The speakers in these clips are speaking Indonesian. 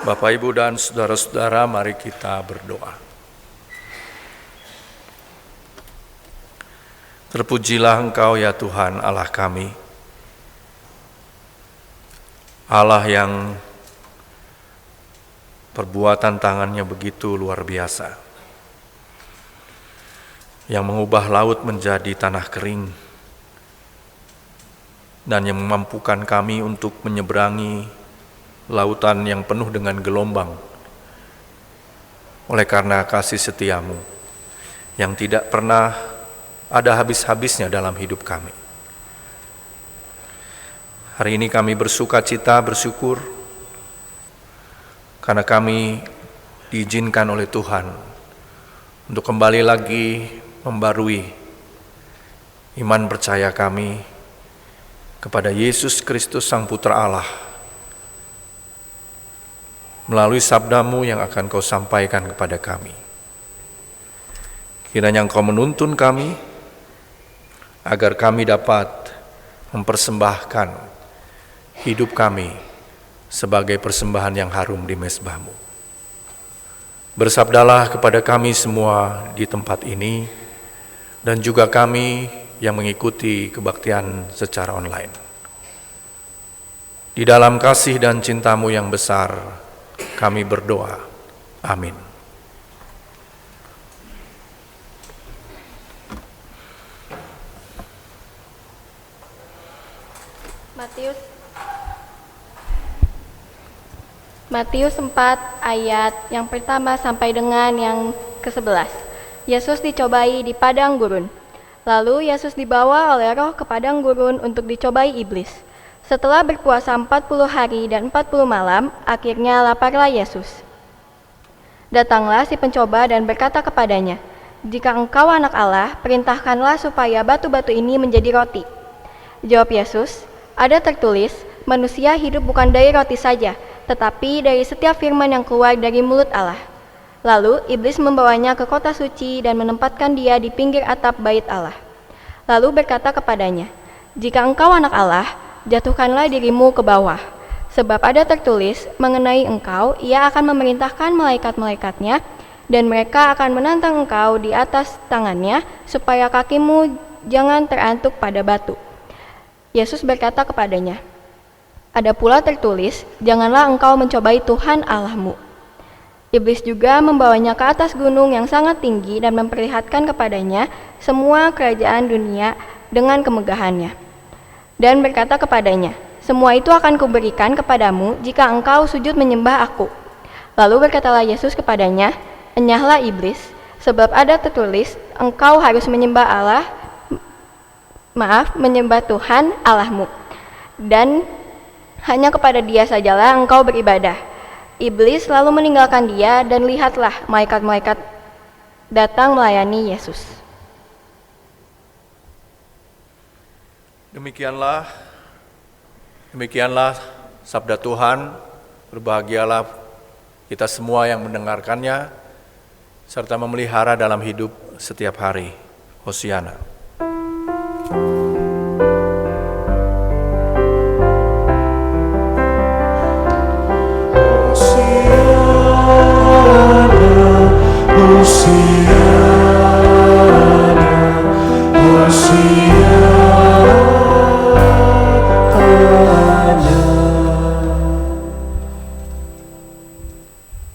Bapak, Ibu, dan saudara-saudara, mari kita berdoa. Terpujilah Engkau ya Tuhan Allah kami, Allah yang perbuatan tangannya begitu luar biasa, yang mengubah laut menjadi tanah kering, dan yang memampukan kami untuk menyeberangi lautan yang penuh dengan gelombang oleh karena kasih setiamu yang tidak pernah ada habis-habisnya dalam hidup kami. Hari ini kami bersuka cita, bersyukur karena kami diizinkan oleh Tuhan untuk kembali lagi membarui iman percaya kami kepada Yesus Kristus Sang Putra Allah melalui sabdamu yang akan kau sampaikan kepada kami. Kiranya engkau menuntun kami agar kami dapat mempersembahkan hidup kami sebagai persembahan yang harum di mezbahmu. Bersabdalah kepada kami semua di tempat ini dan juga kami yang mengikuti kebaktian secara online. Di dalam kasih dan cintamu yang besar, kami berdoa. Amin. Matius 4 ayat yang pertama sampai dengan yang ke-11. Yesus dicobai di padang gurun. Lalu Yesus dibawa oleh Roh ke padang gurun untuk dicobai iblis. Setelah berpuasa 40 hari dan 40 malam, akhirnya laparlah Yesus. Datanglah si pencoba dan berkata kepadanya, "Jika engkau anak Allah, perintahkanlah supaya batu-batu ini menjadi roti." Jawab Yesus, "Ada tertulis, manusia hidup bukan dari roti saja, tetapi dari setiap firman yang keluar dari mulut Allah." Lalu iblis membawanya ke kota suci dan menempatkan dia di pinggir atap bait Allah. Lalu berkata kepadanya, "Jika engkau anak Allah, jatuhkanlah dirimu ke bawah, sebab ada tertulis mengenai engkau, ia akan memerintahkan malaikat-malaikatnya, dan mereka akan menantang engkau di atas tangannya, supaya kakimu jangan terantuk pada batu." Yesus berkata kepadanya, "Ada pula tertulis, janganlah engkau mencobai Tuhan Allahmu." Iblis juga membawanya ke atas gunung yang sangat tinggi dan memperlihatkan kepadanya semua kerajaan dunia dengan kemegahannya. Dan berkata kepadanya, "Semua itu akan kuberikan kepadamu jika engkau sujud menyembah aku." Lalu berkatalah Yesus kepadanya, "Enyahlah iblis, sebab ada tertulis, engkau harus menyembah menyembah Tuhan Allahmu, dan hanya kepada Dia sajalah engkau beribadah." Iblis lalu meninggalkan dia, dan lihatlah malaikat-malaikat datang melayani Yesus. Demikianlah sabda Tuhan. Berbahagialah kita semua yang mendengarkannya serta memelihara dalam hidup setiap hari. Hosiana.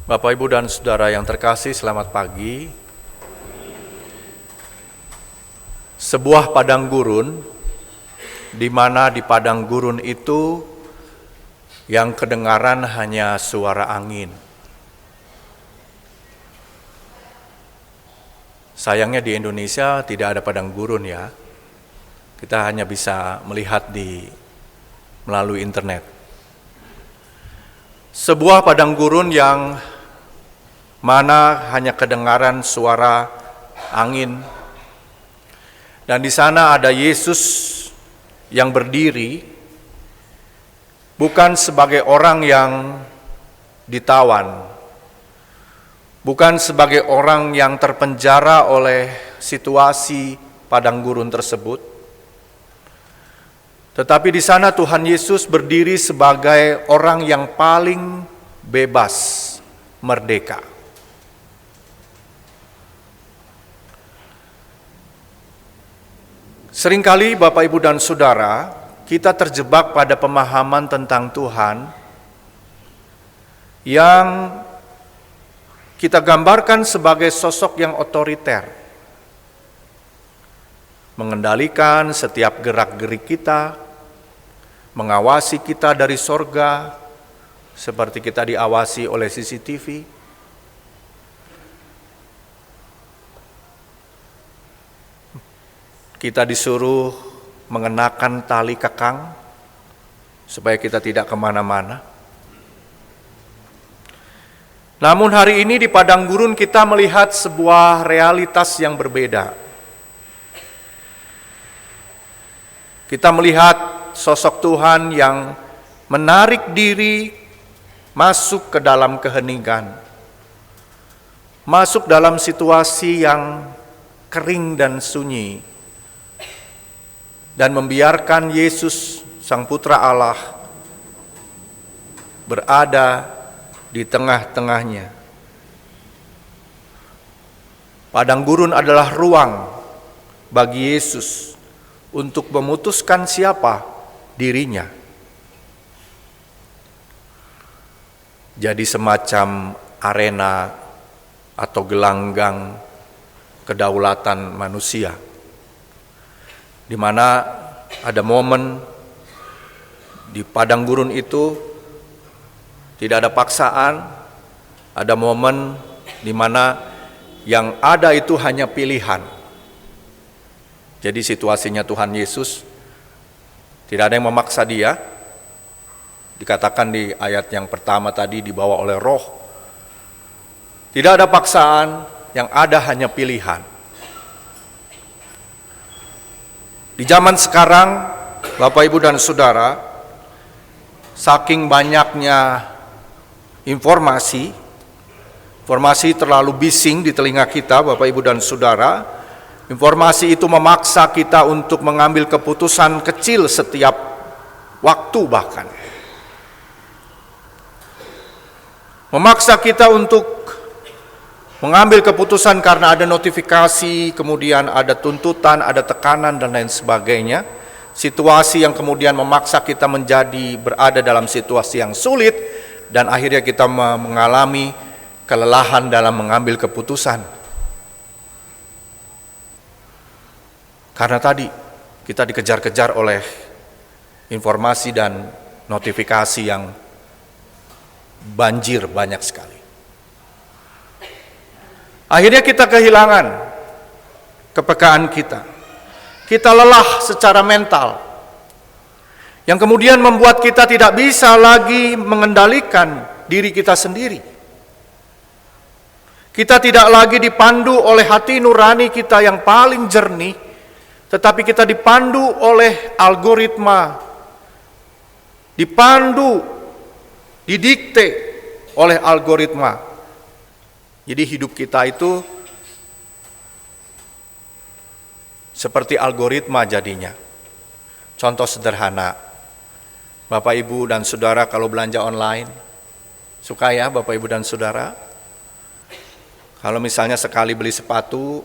Bapak, Ibu, dan saudara yang terkasih, selamat pagi. Sebuah padang gurun, di mana di padang gurun itu yang kedengaran hanya suara angin. Sayangnya di Indonesia tidak ada padang gurun ya. Kita hanya bisa melihat melalui internet. Sebuah padang gurun yang mana hanya kedengaran suara angin. Dan di sana ada Yesus yang berdiri, bukan sebagai orang yang ditawan, bukan sebagai orang yang terpenjara oleh situasi padang gurun tersebut, tetapi di sana Tuhan Yesus berdiri sebagai orang yang paling bebas, merdeka. Seringkali Bapak, Ibu, dan Saudara, kita terjebak pada pemahaman tentang Tuhan yang kita gambarkan sebagai sosok yang otoriter, mengendalikan setiap gerak-gerik kita, mengawasi kita dari sorga, seperti kita diawasi oleh CCTV. Kita disuruh mengenakan tali kekang supaya kita tidak kemana-mana. Namun hari ini di padang gurun kita melihat sebuah realitas yang berbeda. Kita melihat sosok Tuhan yang menarik diri masuk ke dalam keheningan, masuk dalam situasi yang kering dan sunyi, dan membiarkan Yesus, Sang Putra Allah, berada di tengah-tengahnya. Padang gurun adalah ruang bagi Yesus untuk memutuskan siapa dirinya. Jadi semacam arena atau gelanggang kedaulatan manusia, di mana ada momen di padang gurun itu tidak ada paksaan, ada momen di mana yang ada itu hanya pilihan. Jadi situasinya Tuhan Yesus, tidak ada yang memaksa dia. Dikatakan di ayat yang pertama tadi, dibawa oleh Roh. Tidak ada paksaan, yang ada hanya pilihan. Di zaman sekarang, Bapak, Ibu, dan Saudara, saking banyaknya informasi terlalu bising di telinga kita, Bapak, Ibu, dan Saudara. Informasi itu memaksa kita untuk mengambil keputusan kecil setiap waktu bahkan. Memaksa kita untuk mengambil keputusan karena ada notifikasi, kemudian ada tuntutan, ada tekanan, dan lain sebagainya. Situasi yang kemudian memaksa kita menjadi berada dalam situasi yang sulit, dan akhirnya kita mengalami kelelahan dalam mengambil keputusan. Karena tadi kita dikejar-kejar oleh informasi dan notifikasi yang banjir banyak sekali. Akhirnya kita kehilangan kepekaan kita. Kita lelah secara mental, yang kemudian membuat kita tidak bisa lagi mengendalikan diri kita sendiri. Kita tidak lagi dipandu oleh hati nurani kita yang paling jernih, tetapi kita dipandu oleh algoritma, dipandu, didikte oleh algoritma. Jadi hidup kita itu seperti algoritma jadinya. Contoh sederhana, Bapak, Ibu, dan Saudara kalau belanja online, suka ya Bapak, Ibu, dan Saudara? Kalau misalnya sekali beli sepatu,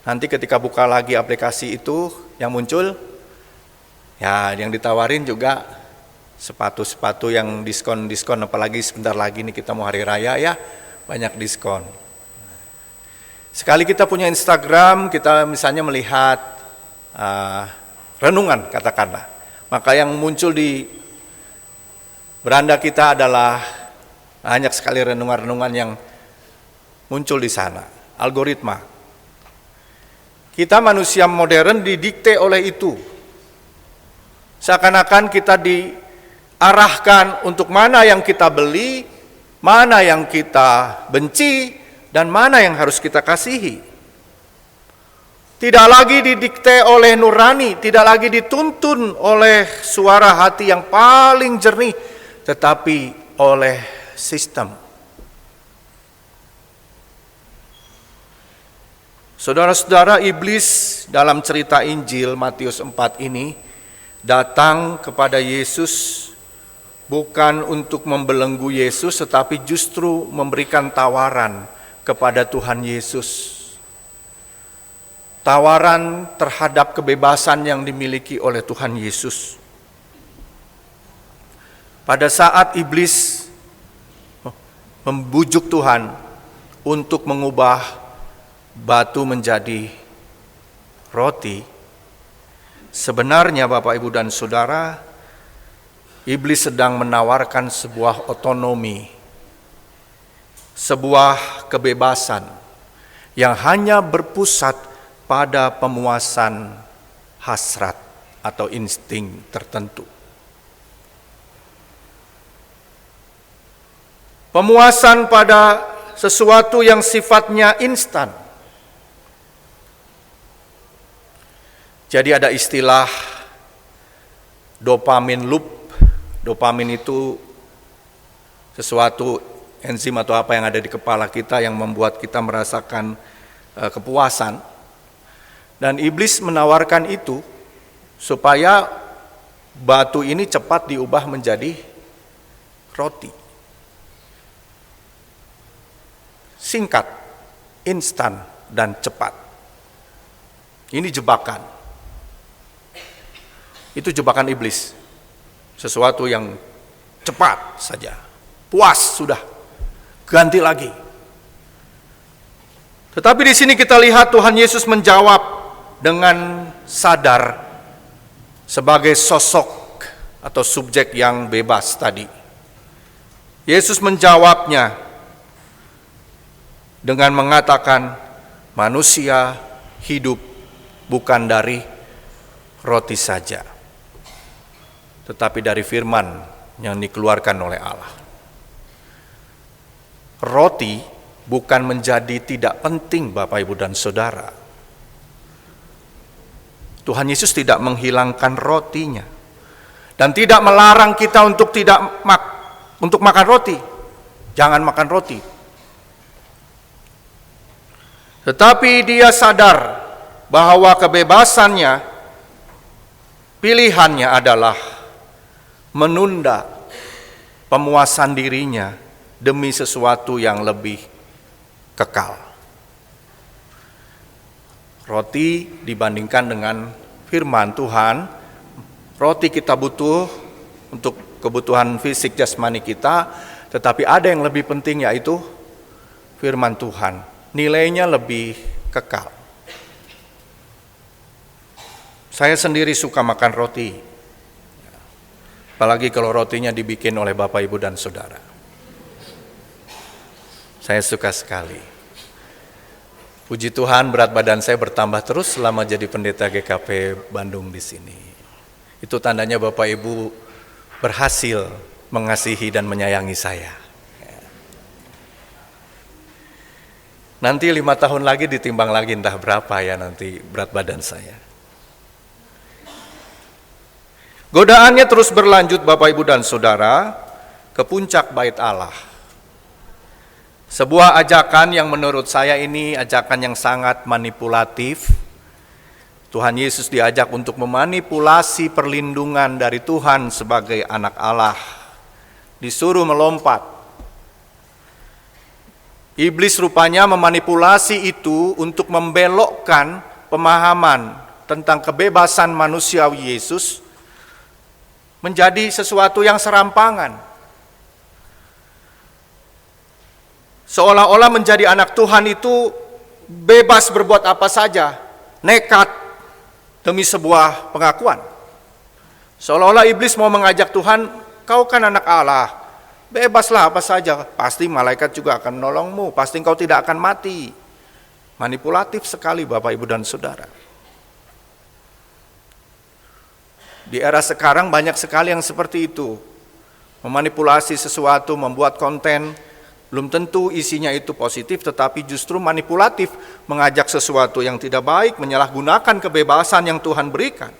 nanti ketika buka lagi aplikasi itu, yang muncul, ya yang ditawarin juga sepatu-sepatu yang diskon-diskon, apalagi sebentar lagi nih kita mau hari raya ya, banyak diskon. Sekali kita punya Instagram, kita misalnya melihat renungan katakanlah, maka yang muncul di beranda kita adalah banyak sekali renungan-renungan yang muncul di sana. Algoritma. Kita manusia modern didikte oleh itu. Seakan-akan kita diarahkan untuk mana yang kita beli, mana yang kita benci, dan mana yang harus kita kasihi. Tidak lagi didikte oleh nurani, tidak lagi dituntun oleh suara hati yang paling jernih, tetapi oleh sistem. Saudara-saudara, iblis dalam cerita Injil Matius 4 ini datang kepada Yesus bukan untuk membelenggu Yesus, tetapi justru memberikan tawaran kepada Tuhan Yesus. Tawaran terhadap kebebasan yang dimiliki oleh Tuhan Yesus. Pada saat iblis membujuk Tuhan untuk mengubah batu menjadi roti, sebenarnya Bapak, Ibu, dan Saudara, iblis sedang menawarkan sebuah otonomi, sebuah kebebasan yang hanya berpusat pada pemuasan hasrat atau insting tertentu. Pemuasan pada sesuatu yang sifatnya instan. Jadi ada istilah dopamin loop. Dopamin itu sesuatu enzim atau apa yang ada di kepala kita yang membuat kita merasakan kepuasan. Dan iblis menawarkan itu supaya batu ini cepat diubah menjadi roti. Singkat, instan, dan cepat. Ini jebakan. Itu jebakan iblis. Sesuatu yang cepat saja. Puas sudah. Ganti lagi. Tetapi di sini kita lihat Tuhan Yesus menjawab dengan sadar sebagai sosok atau subjek yang bebas tadi. Yesus menjawabnya dengan mengatakan, manusia hidup bukan dari roti saja, tetapi dari firman yang dikeluarkan oleh Allah. Roti bukan menjadi tidak penting, Bapak, Ibu, dan Saudara. Tuhan Yesus tidak menghilangkan rotinya dan tidak melarang kita untuk untuk makan roti. Jangan makan roti. Tetapi dia sadar bahwa kebebasannya, pilihannya adalah menunda pemuasan dirinya demi sesuatu yang lebih kekal. Roti dibandingkan dengan firman Tuhan, roti kita butuh untuk kebutuhan fisik jasmani kita, tetapi ada yang lebih penting, yaitu firman Tuhan. Nilainya lebih kekal. Saya sendiri suka makan roti, apalagi kalau rotinya dibikin oleh Bapak, Ibu, dan Saudara. Saya suka sekali. Puji Tuhan, berat badan saya bertambah terus selama jadi pendeta GKP Bandung di sini. Itu tandanya Bapak Ibu berhasil mengasihi dan menyayangi saya. Nanti 5 tahun lagi ditimbang lagi entah berapa ya nanti berat badan saya. Godaannya terus berlanjut, Bapak, Ibu, dan Saudara, ke puncak bait Allah. Sebuah ajakan yang menurut saya ini ajakan yang sangat manipulatif. Tuhan Yesus diajak untuk memanipulasi perlindungan dari Tuhan sebagai anak Allah. Disuruh melompat. Iblis rupanya memanipulasi itu untuk membelokkan pemahaman tentang kebebasan manusiawi Yesus menjadi sesuatu yang serampangan. Seolah-olah menjadi anak Tuhan itu bebas berbuat apa saja, nekat demi sebuah pengakuan. Seolah-olah iblis mau mengajak Tuhan, kau kan anak Allah, bebaslah apa saja, pasti malaikat juga akan menolongmu, pasti engkau tidak akan mati. Manipulatif sekali, Bapak, Ibu, dan Saudara. Di era sekarang banyak sekali yang seperti itu, memanipulasi sesuatu, membuat konten. Belum tentu isinya itu positif, tetapi justru manipulatif, mengajak sesuatu yang tidak baik, menyalahgunakan kebebasan yang Tuhan berikan.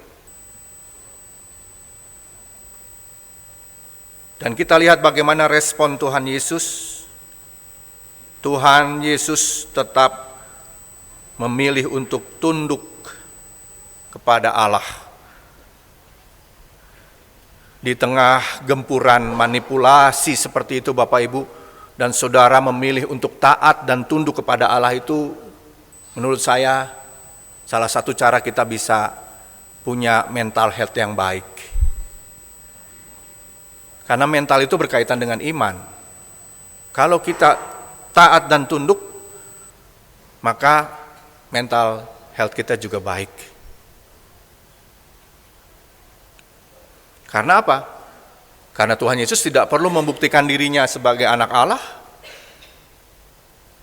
Dan kita lihat bagaimana respon Tuhan Yesus. Tuhan Yesus tetap memilih untuk tunduk kepada Allah. Di tengah gempuran manipulasi seperti itu Bapak Ibu dan saudara memilih untuk taat dan tunduk kepada Allah itu, menurut saya salah satu cara kita bisa punya mental health yang baik. Karena mental itu berkaitan dengan iman. Kalau kita taat dan tunduk, maka mental health kita juga baik. Karena apa? Karena Tuhan Yesus tidak perlu membuktikan dirinya sebagai anak Allah.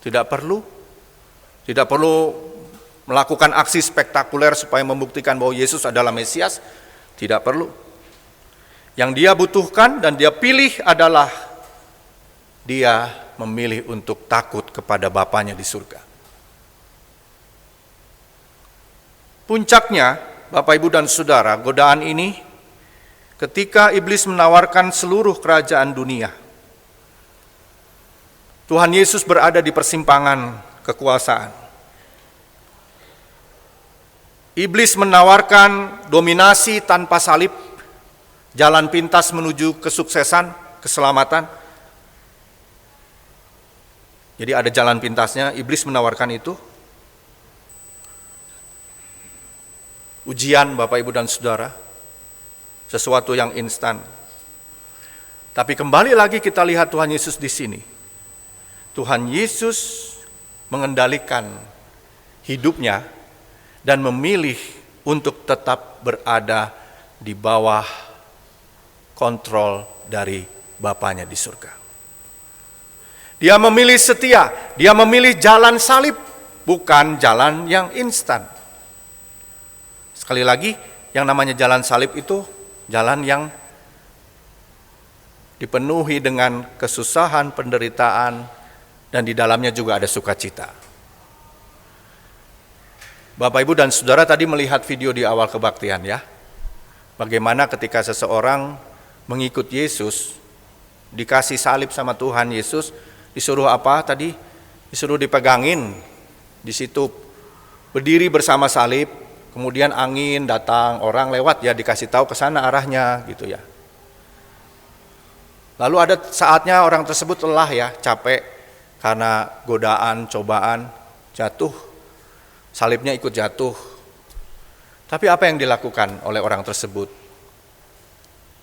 Tidak perlu melakukan aksi spektakuler supaya membuktikan bahwa Yesus adalah Mesias. Tidak perlu. Yang dia butuhkan dan dia pilih adalah dia memilih untuk takut kepada Bapanya di surga. Puncaknya, Bapak Ibu dan Saudara, godaan ini ketika iblis menawarkan seluruh kerajaan dunia. Tuhan Yesus berada di persimpangan kekuasaan. Iblis menawarkan dominasi tanpa salib, jalan pintas menuju kesuksesan, keselamatan. Jadi ada jalan pintasnya, iblis menawarkan itu. Ujian Bapak Ibu dan Saudara, sesuatu yang instan. Tapi kembali lagi kita lihat Tuhan Yesus di sini. Tuhan Yesus mengendalikan hidupnya dan memilih untuk tetap berada di bawah kontrol dari Bapanya di surga. Dia memilih setia, dia memilih jalan salib, bukan jalan yang instan. Sekali lagi, yang namanya jalan salib itu jalan yang dipenuhi dengan kesusahan, penderitaan, dan di dalamnya juga ada sukacita. Bapak, Ibu, dan Saudara tadi melihat video di awal kebaktian ya. Bagaimana ketika seseorang mengikut Yesus, dikasih salib sama Tuhan Yesus, disuruh apa tadi? Disuruh dipegangin di situ, berdiri bersama salib. Kemudian angin datang, orang lewat ya dikasih tahu ke sana arahnya gitu ya. Lalu ada saatnya orang tersebut lelah ya, capek karena godaan, cobaan, jatuh. Salibnya ikut jatuh. Tapi apa yang dilakukan oleh orang tersebut?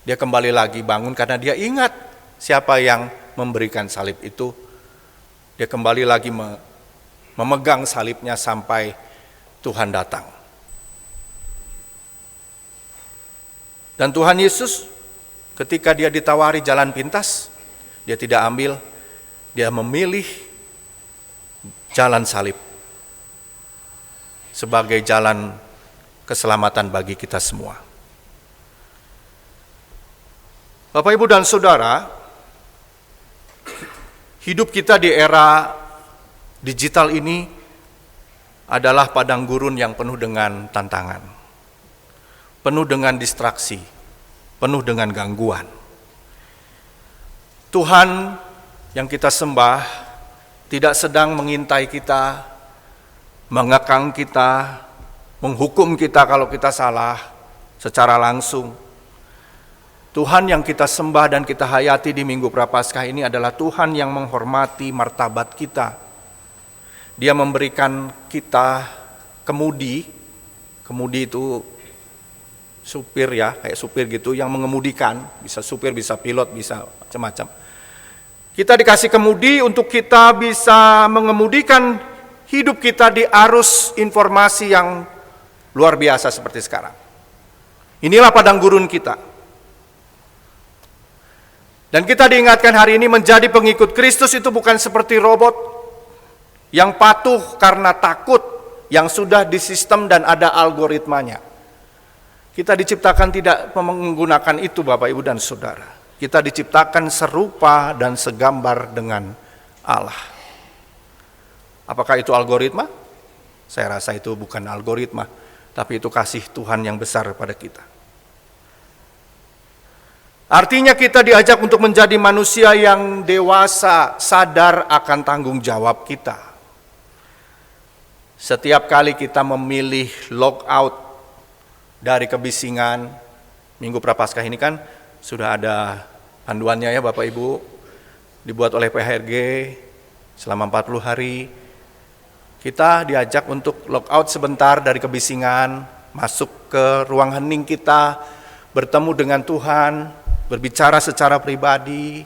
Dia kembali lagi bangun karena dia ingat siapa yang memberikan salib itu. Dia kembali lagi memegang salibnya sampai Tuhan datang. Dan Tuhan Yesus ketika dia ditawari jalan pintas, dia tidak ambil, dia memilih jalan salib sebagai jalan keselamatan bagi kita semua. Bapak, Ibu, dan Saudara, hidup kita di era digital ini adalah padang gurun yang penuh dengan tantangan. Penuh dengan distraksi, penuh dengan gangguan. Tuhan yang kita sembah tidak sedang mengintai kita, mengekang kita, menghukum kita kalau kita salah secara langsung. Tuhan yang kita sembah dan kita hayati di Minggu Prapaskah ini adalah Tuhan yang menghormati martabat kita. Dia memberikan kita kemudi itu supir ya, kayak supir gitu yang mengemudikan, bisa supir, bisa pilot, bisa macam-macam. Kita dikasih kemudi untuk kita bisa mengemudikan hidup kita di arus informasi yang luar biasa seperti sekarang. Inilah padang gurun kita. Dan kita diingatkan hari ini menjadi pengikut Kristus itu bukan seperti robot yang patuh karena takut, yang sudah disistem dan ada algoritmanya. Kita diciptakan tidak menggunakan itu Bapak, Ibu, dan Saudara. Kita diciptakan serupa dan segambar dengan Allah. Apakah itu algoritma? Saya rasa itu bukan algoritma, tapi itu kasih Tuhan yang besar pada kita. Artinya kita diajak untuk menjadi manusia yang dewasa, sadar akan tanggung jawab kita. Setiap kali kita memilih log out dari kebisingan, Minggu Prapaskah ini kan sudah ada panduannya ya Bapak Ibu, dibuat oleh PHRG selama 40 hari. Kita diajak untuk lockout sebentar dari kebisingan, masuk ke ruang hening kita, bertemu dengan Tuhan, berbicara secara pribadi.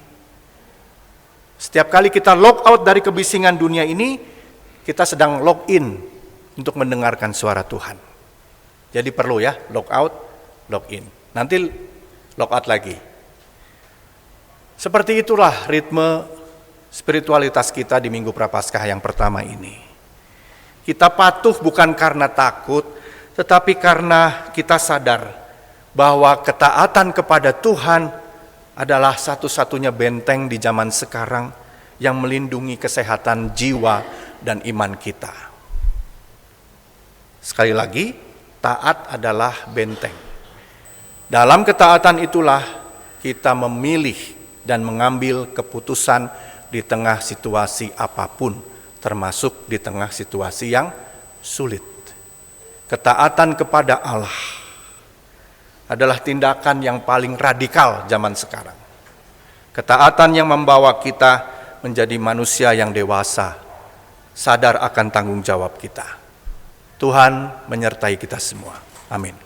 Setiap kali kita lockout dari kebisingan dunia ini, kita sedang log in untuk mendengarkan suara Tuhan. Jadi perlu ya, lockout, log in. Nanti lockout lagi. Seperti itulah ritme spiritualitas kita di Minggu Prapaskah yang pertama ini. Kita patuh bukan karena takut, tetapi karena kita sadar bahwa ketaatan kepada Tuhan adalah satu-satunya benteng di zaman sekarang yang melindungi kesehatan jiwa dan iman kita. Sekali lagi, taat adalah benteng. Dalam ketaatan itulah kita memilih dan mengambil keputusan di tengah situasi apapun, termasuk di tengah situasi yang sulit. Ketaatan kepada Allah adalah tindakan yang paling radikal zaman sekarang. Ketaatan yang membawa kita menjadi manusia yang dewasa, sadar akan tanggung jawab kita. Tuhan menyertai kita semua. Amin.